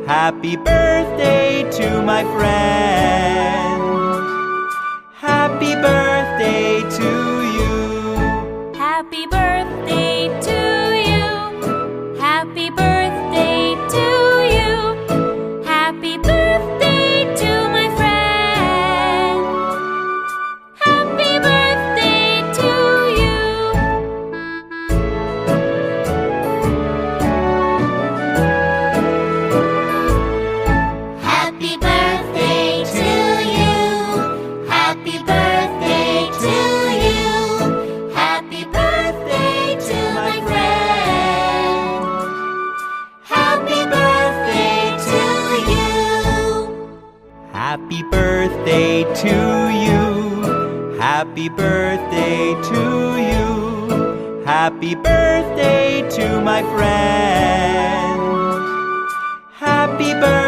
Happy birthday to my friend. Happy birthday to you. Happy birthday to you. Happy birthday to you. Happy birthday to my friend. Happy birthday to you. Happy birthday to you. Happy birthday to you. Happy birthday to my friend. Happy birthday to you. Happy birthday to you. Happy birthday to you. Happy birthday to my friend. Happy birthday.